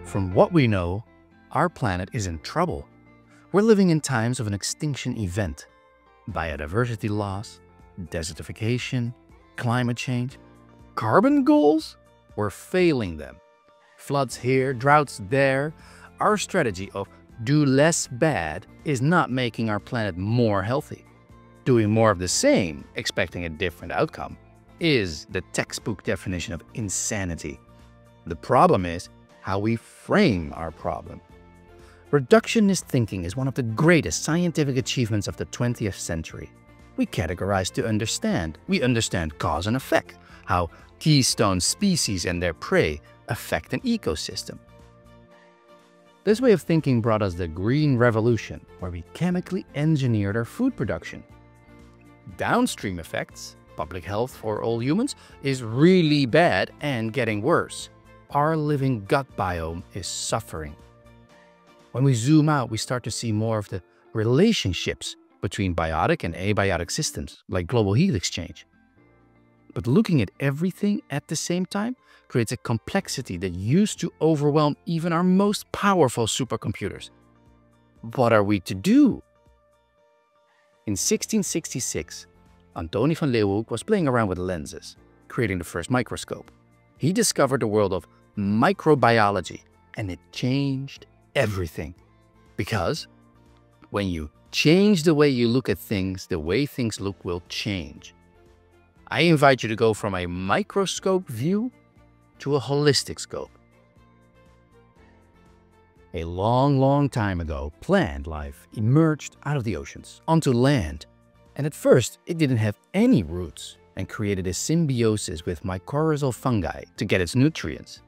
From what we know, our planet is in trouble. We're living in times of an extinction event. Biodiversity loss, desertification, climate change, carbon goals? We're failing them. Floods here, droughts there. Our strategy of do less bad is not making our planet more healthy. Doing more of the same, expecting a different outcome, is the textbook definition of insanity. The problem is how we frame our problem. Reductionist thinking is one of the greatest scientific achievements of the 20th century. We categorize to understand. We understand cause and effect, how keystone species and their prey affect an ecosystem. This way of thinking brought us the Green Revolution, where we chemically engineered our food production. Downstream effects, public health for all humans, is really bad and getting worse. Our living gut biome is suffering. When we zoom out, we start to see more of the relationships between biotic and abiotic systems, like global heat exchange. But looking at everything at the same time creates a complexity that used to overwhelm even our most powerful supercomputers. What are we to do? In 1666, Antony van Leeuwenhoek was playing around with lenses, creating the first microscope. He discovered the world of microbiology, and it changed everything. Because when you change the way you look at things, the way things look will change. I invite you to go from a microscope view to a holistic scope. A long time ago, plant life emerged out of the oceans onto land. And at first, it didn't have any roots and created a symbiosis with mycorrhizal fungi to get its nutrients.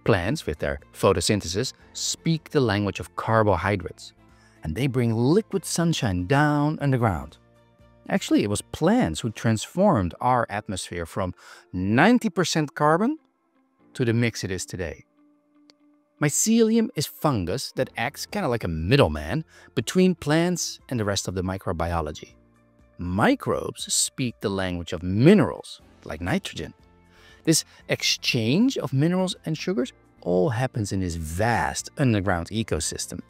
Plants, with their photosynthesis, speak the language of carbohydrates, and they bring liquid sunshine down underground. Actually, it was plants who transformed our atmosphere from 90% carbon to the mix it is today. Mycelium is fungus that acts kind of like a middleman between plants and the rest of the microbiology. Microbes speak the language of minerals, like nitrogen. This exchange of minerals and sugars all happens in this vast underground ecosystem.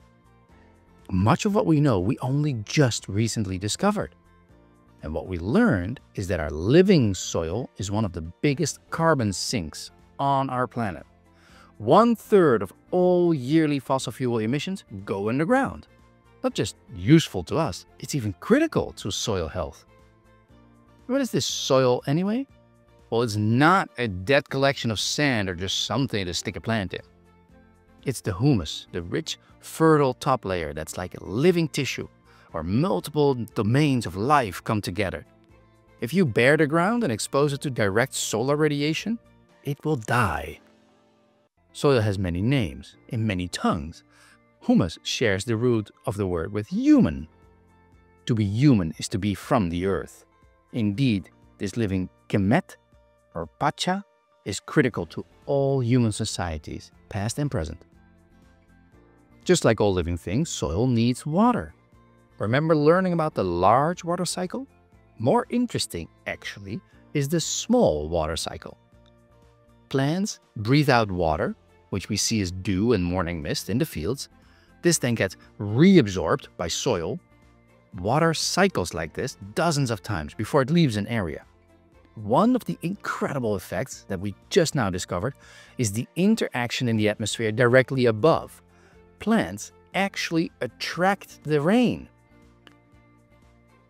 Much of what we know, we only just recently discovered. And what we learned is that our living soil is one of the biggest carbon sinks on our planet. 1/3 of all yearly fossil fuel emissions go underground. Not just useful to us, it's even critical to soil health. What is this soil anyway? Well, it's not a dead collection of sand or just something to stick a plant in. It's the humus, the rich, fertile top layer that's like a living tissue, where multiple domains of life come together. If you bare the ground and expose it to direct solar radiation, it will die. Soil has many names, in many tongues. Humus shares the root of the word with human. To be human is to be from the earth. Indeed, this living kemet, or pacha, is critical to all human societies, past and present. Just like all living things, soil needs water. Remember learning about the large water cycle? More interesting, actually, is the small water cycle. Plants breathe out water, which we see as dew and morning mist in the fields. This then gets reabsorbed by soil. Water cycles like this dozens of times before it leaves an area. One of the incredible effects that we just now discovered is the interaction in the atmosphere directly above. Plants actually attract the rain.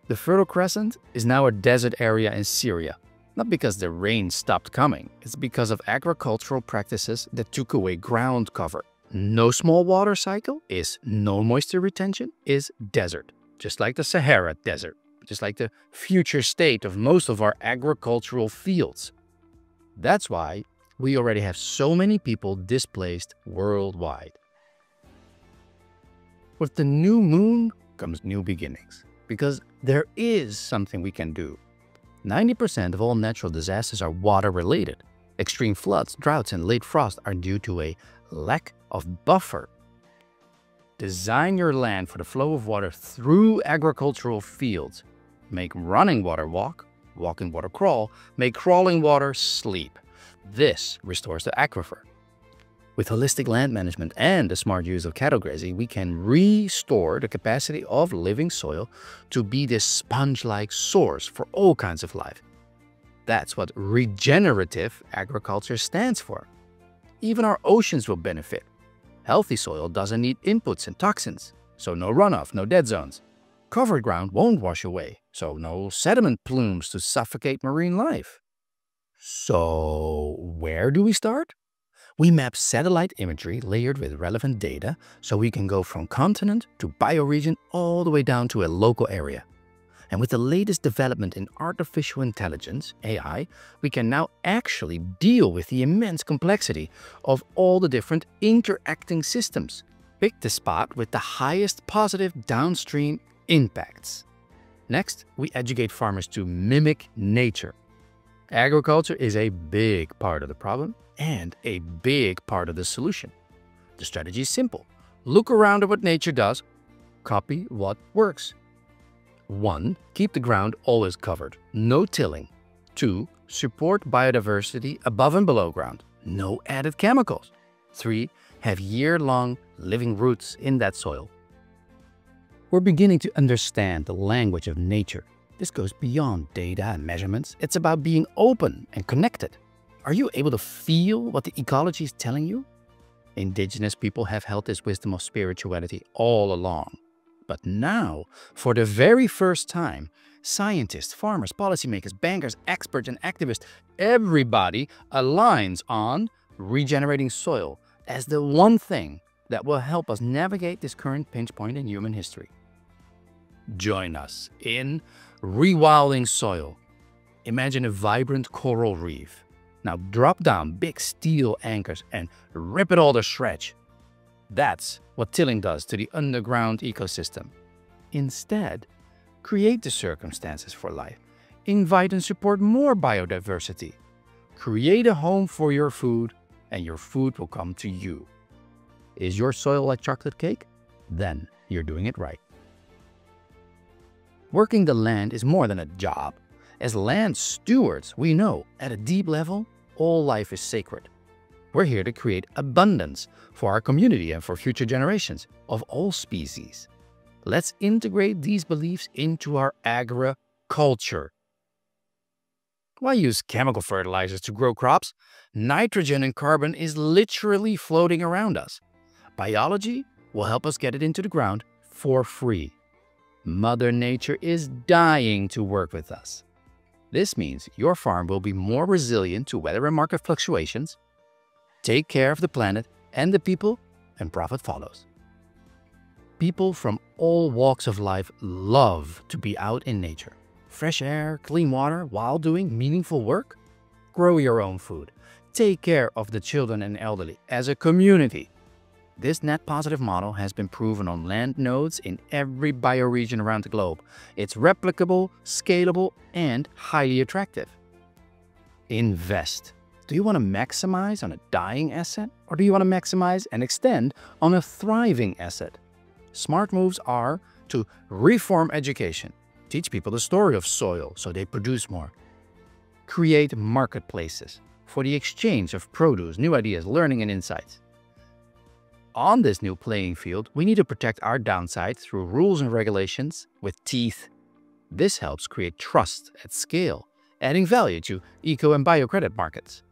The Fertile Crescent is now a desert area in Syria. Not because the rain stopped coming, it's because of agricultural practices that took away ground cover. No small water cycle is no moisture retention is desert, just like the Sahara Desert, just like the future state of most of our agricultural fields. That's why we already have so many people displaced worldwide. With the new moon comes new beginnings, because there is something we can do. 90% of all natural disasters are water-related. Extreme floods, droughts, and late frost are due to a lack of buffer. Design your land for the flow of water through agricultural fields. Make running water walk, walking water crawl, make crawling water sleep. This restores the aquifer. With holistic land management and the smart use of cattle grazing, we can restore the capacity of living soil to be this sponge-like source for all kinds of life. That's what regenerative agriculture stands for. Even our oceans will benefit. Healthy soil doesn't need inputs and toxins, so no runoff, no dead zones. Covered ground won't wash away, so no sediment plumes to suffocate marine life. So where do we start? We map satellite imagery layered with relevant data so we can go from continent to bioregion all the way down to a local area. And with the latest development in artificial intelligence, AI, we can now actually deal with the immense complexity of all the different interacting systems. Pick the spot with the highest positive downstream impacts. Next, we educate farmers to mimic nature. Agriculture is a big part of the problem and a big part of the solution. The strategy is simple. Look around at what nature does, copy what works. 1. Keep the ground always covered, no tilling. 2. Support biodiversity above and below ground, no added chemicals. 3. Have year-long living roots in that soil. We're beginning to understand the language of nature. This goes beyond data and measurements. It's about being open and connected. Are you able to feel what the ecology is telling you? Indigenous people have held this wisdom of spirituality all along. But now, for the very first time, scientists, farmers, policymakers, bankers, experts, and activists, everybody aligns on regenerating soil as the one thing that will help us navigate this current pinch point in human history. Join us in Rewilding Soil. Imagine a vibrant coral reef. Now drop down big steel anchors and rip it all to shreds. That's what tilling does to the underground ecosystem. Instead, create the circumstances for life. Invite and support more biodiversity. Create a home for your food, and your food will come to you. Is your soil like chocolate cake? Then you're doing it right. Working the land is more than a job. As land stewards, we know at a deep level, all life is sacred. We're here to create abundance for our community and for future generations of all species. Let's integrate these beliefs into our agriculture. Why use chemical fertilizers to grow crops? Nitrogen and carbon is literally floating around us. Biology will help us get it into the ground for free. Mother Nature is dying to work with us. This means your farm will be more resilient to weather and market fluctuations. Take care of the planet and the people, and profit follows. People from all walks of life love to be out in nature. Fresh air, clean water, while doing meaningful work. Grow your own food. Take care of the children and elderly as a community. This net positive model has been proven on land nodes in every bioregion around the globe. It's replicable, scalable, and highly attractive. Invest. Do you want to maximize on a dying asset, or do you want to maximize and extend on a thriving asset? Smart moves are to reform education, teach people the story of soil so they produce more, create marketplaces for the exchange of produce, new ideas, learning, and insights. On this new playing field, we need to protect our downside through rules and regulations with teeth. This helps create trust at scale, adding value to eco and biocredit markets.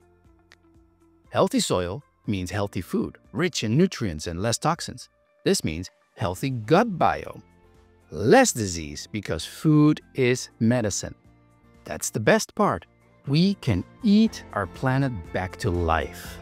Healthy soil means healthy food, rich in nutrients and less toxins. This means healthy gut biome, less disease because food is medicine. That's the best part. We can eat our planet back to life.